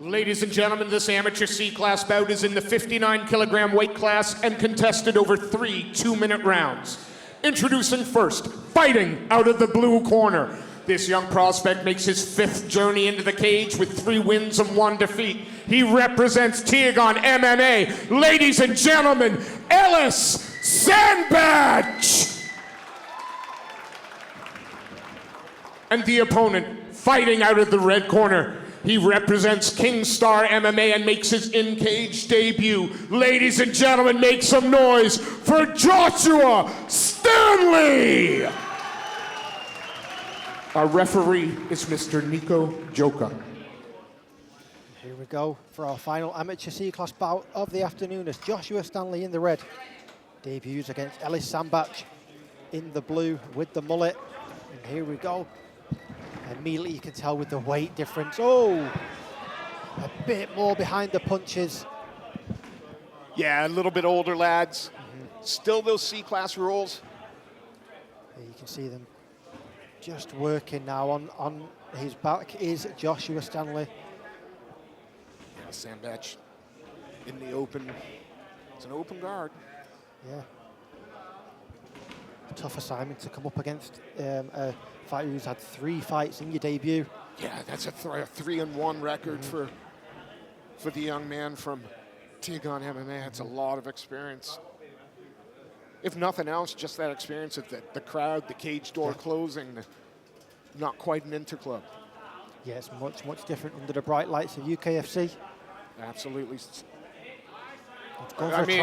Ladies and gentlemen, this amateur C-class bout is in the 59-kilogram weight class and contested over 3 2-minute rounds. Introducing first, fighting out of the blue corner. This young prospect makes his 5th journey into the cage with 3 wins and 1 defeat. He represents Tiagon MMA. Ladies and gentlemen, Ellis Sandbach! And the opponent, fighting out of the red corner. He represents Kingstar MMA and makes his in-cage debut. Ladies and gentlemen, make some noise for Joshua Stanley! Our referee is Mr. Nico Joka. Here we go for our final amateur C-class bout of the afternoon as Joshua Stanley in the red debuts against Ellis Sandbach in the blue with the mullet. And here we go. Immediately you can tell with the weight difference. Oh, a bit more behind the punches. Yeah, a little bit older lads. Still those C-class rules. Yeah, you can see them just working now. On his back is Joshua Stanley. Yeah, Sandbach in the open. It's an open guard. Yeah. Tough assignment to come up against a fighter who's had 3 fights in your debut. Yeah, that's a 3-1 record for the young man from Tiagon MMA. That's a lot of experience. If nothing else, just that experience of the crowd, the cage door closing, not quite an interclub. Yeah, it's much different under the bright lights of UKFC. Absolutely. I mean,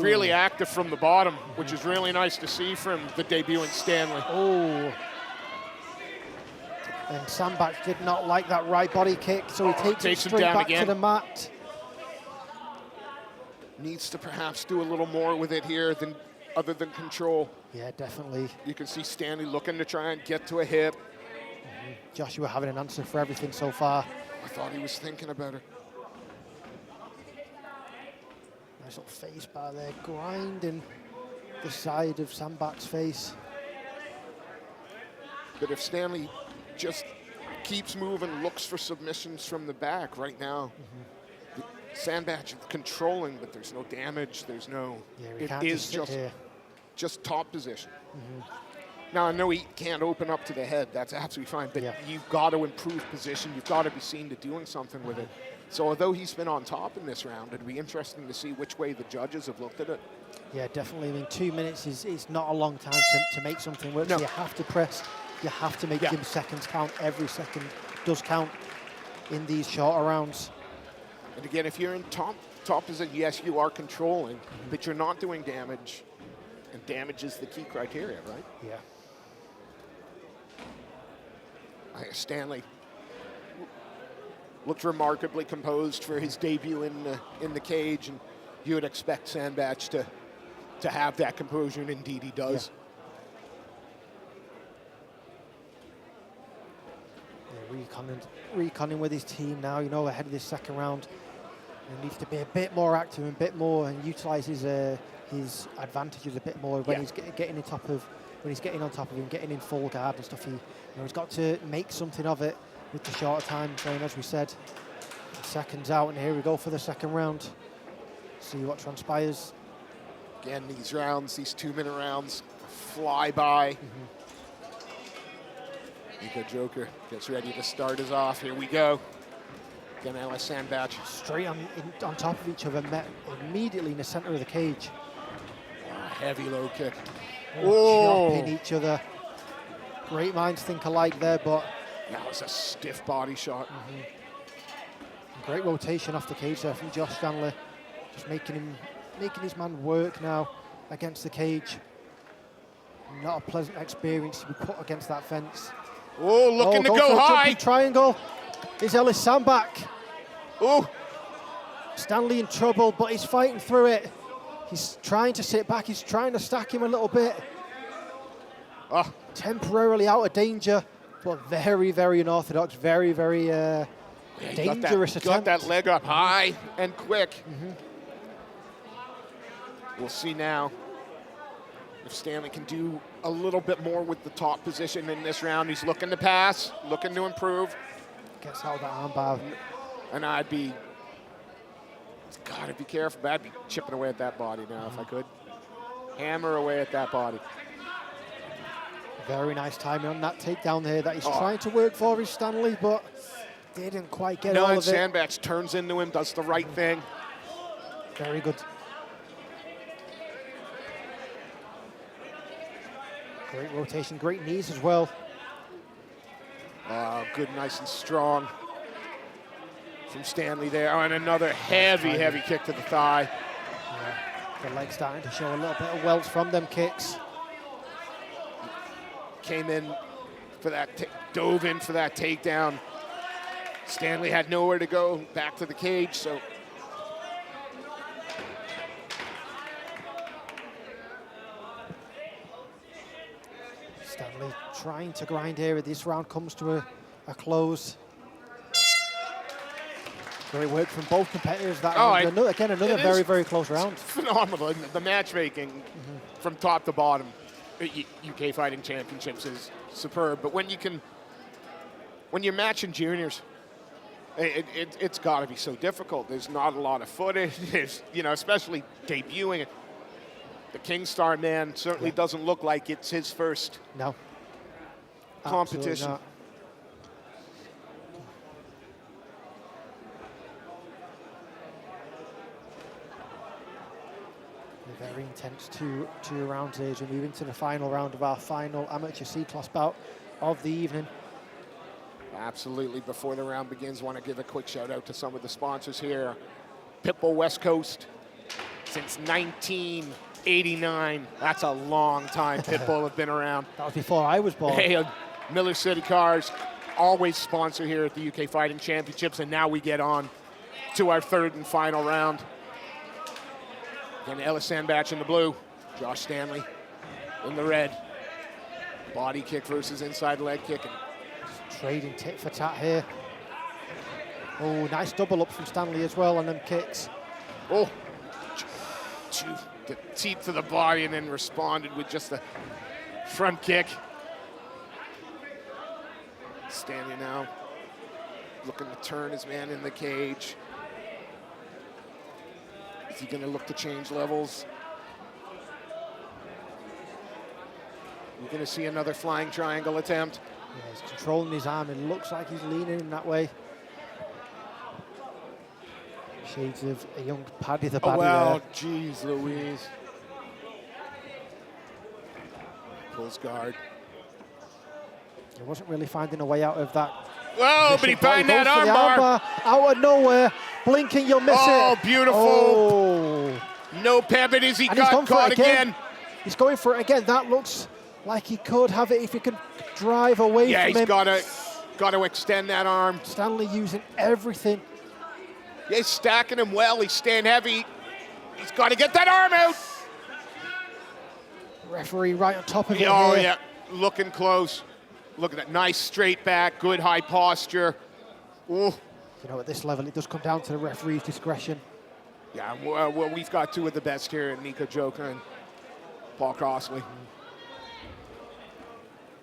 really active from the bottom, which is really nice to see from the debuting Stanley. Oh. And Sandbach did not like that right body kick, so he takes it straight back to the mat. Needs to perhaps do a little more with it here other than control. Yeah, definitely. You can see Stanley looking to try and get to a hip. Joshua having an answer for everything so far. I thought he was thinking about it. Nice little face bar there, grinding the side of Sandbach's face. But if Stanley just keeps moving, looks for submissions from the back right now, Sandbach controlling, but there's no damage, there's no, it is just top position. Now, I know he can't open up to the head, that's absolutely fine, but you've got to improve position, you've got to be seen to doing something with it. So although he's been on top in this round, it'd be interesting to see which way the judges have looked at it. Yeah, definitely. I mean, 2 minutes is not a long time to make something work. No. So you have to press, you have to make your seconds count. Every second does count in these shorter rounds. And again, if you're in top position, yes, you are controlling, but you're not doing damage. And damage is the key criteria, right? Yeah. Stanley looked remarkably composed for his debut in the cage, and you would expect Sandbach to have that composure, and indeed he does. Yeah, reconning with his team now, you know, ahead of this second round. He needs to be a bit more active and a bit more and utilize his advantages a bit more when he's getting on top of him, getting in full guard and stuff. He's got to make something of it with the shorter time frame, as we said. Seconds out, and here we go for the second round. See what transpires. Again, these rounds, these 2-minute rounds, fly by. Nico Joker gets ready to start us off. Here we go. Again, Ellis Sandbach. Straight on top of each other, met immediately in the center of the cage. Heavy low kick. Chopping each other. Great minds think alike there, but that was a stiff body shot. Great rotation off the cage there from Josh Stanley. Just making his man work now against the cage. Not a pleasant experience to be put against that fence. Oh, looking to go high. Triangle is Ellis Sandbach. Oh. Stanley in trouble, but he's fighting through it. He's trying to sit back. He's trying to stack him a little bit. Temporarily out of danger, but very, very unorthodox. Very, very dangerous attempt. Got that leg up high and quick. We'll see now if Stanley can do a little bit more with the top position in this round. He's looking to pass, looking to improve. Gets out that armbar And I'd be, gotta be careful, but I'd be chipping away at that body now if I could. Hammer away at that body. Very nice timing on that takedown there that he's trying to work for his Stanley, but didn't quite get all of it. Sandbach turns into him, does the right thing. Very good. Great rotation, great knees as well. Good, nice and strong from Stanley there. Oh, and another heavy kick to the thigh. Yeah. The leg starting to show a little bit of welt from them kicks. Came in for that, dove in for that takedown. Stanley had nowhere to go, back to the cage, so. Stanley trying to grind here as this round comes to a close. Great work from both competitors. Another very, very close round. Phenomenal. The matchmaking from top to bottom, UK Fighting Championships is superb. But when you're matching juniors, it's got to be so difficult. There's not a lot of footage. There's, especially debuting. The Kingstar man certainly doesn't look like it's his first competition. Not. Very intense two rounds here as we move into the final round of our final amateur C-class bout of the evening. Absolutely. Before the round begins, want to give a quick shout out to some of the sponsors here. Pitbull West Coast, since 1989. That's a long time Pitbull have been around. That was before I was born. Hey, Miller City Cars, always sponsor here at the UK Fighting Championships, and now we get on to our third and final round. Again, Ellis Sandbach in the blue, Josh Stanley in the red. Body kick versus inside leg kick. Trading tit for tat here. Oh, nice double up from Stanley as well on them kicks. Oh, the teep to the body and then responded with just a front kick. Stanley now looking to turn his man in the cage. Is he going to look to change levels? You're going to see another flying triangle attempt. Yeah, he's controlling his arm. It looks like he's leaning in that way. Shades of a young Paddy the Baddy there. Geez Louise. Pulls guard. He wasn't really finding a way out of that. Whoa, but he found that armbar. Out of nowhere. Blinking, you'll miss it. Oh, beautiful. Oh. No pivot as he got caught again. He's going for it again. That looks like he could have it if he could drive away from him. Yeah, he's got to extend that arm. Stanley using everything. Yeah, he's stacking him well. He's staying heavy. He's got to get that arm out. Referee right on top of it. Oh, here. yeah, looking close. Look at that, nice straight back, good high posture. Ooh. You know, at this level, it does come down to the referee's discretion. Yeah, well, we've got two of the best here, Nico Joker and Paul Crossley.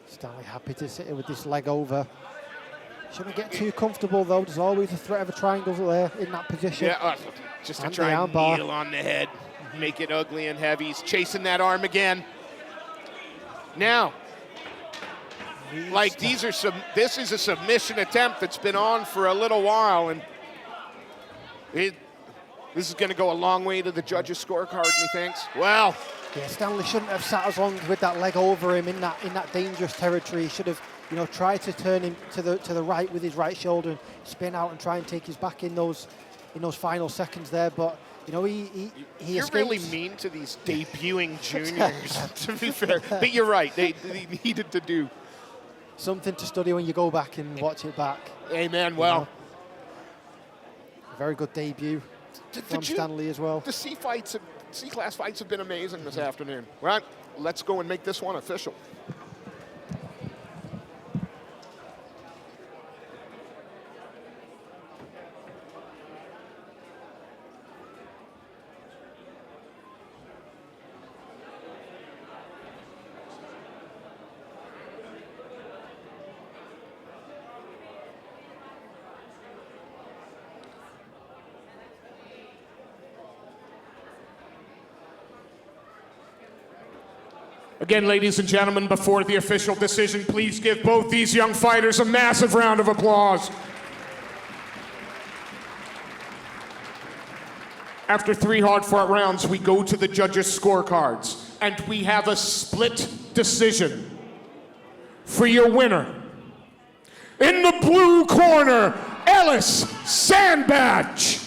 Stanley happy to sit here with this leg over. Shouldn't get too comfortable, though. There's always a threat of a triangle there in that position. Yeah, just to try and kneel on the head, make it ugly and heavy. He's chasing that arm again. Now, like this is a submission attempt that's been on for a little while, and this is going to go a long way to the judges' scorecard, methinks. Well, yeah, Stanley shouldn't have sat as long with that leg over him in that dangerous territory. He should have, tried to turn him to the right with his right shoulder and spin out and try and take his back in those final seconds there. But he You're really mean to these debuting juniors, to be fair. But you're right. They needed to do something to study when you go back and watch it back. Amen. Well, a very good debut from Stanley as well. The C-class fights have been amazing this afternoon. Right, let's go and make this one official. Again, ladies and gentlemen, before the official decision, please give both these young fighters a massive round of applause. After 3 hard-fought rounds, we go to the judges' scorecards, and we have a split decision for your winner. In the blue corner, Ellis Sandbach.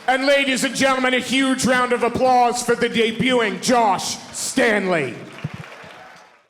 And ladies and gentlemen, a huge round of applause for the debuting Josh Stanley.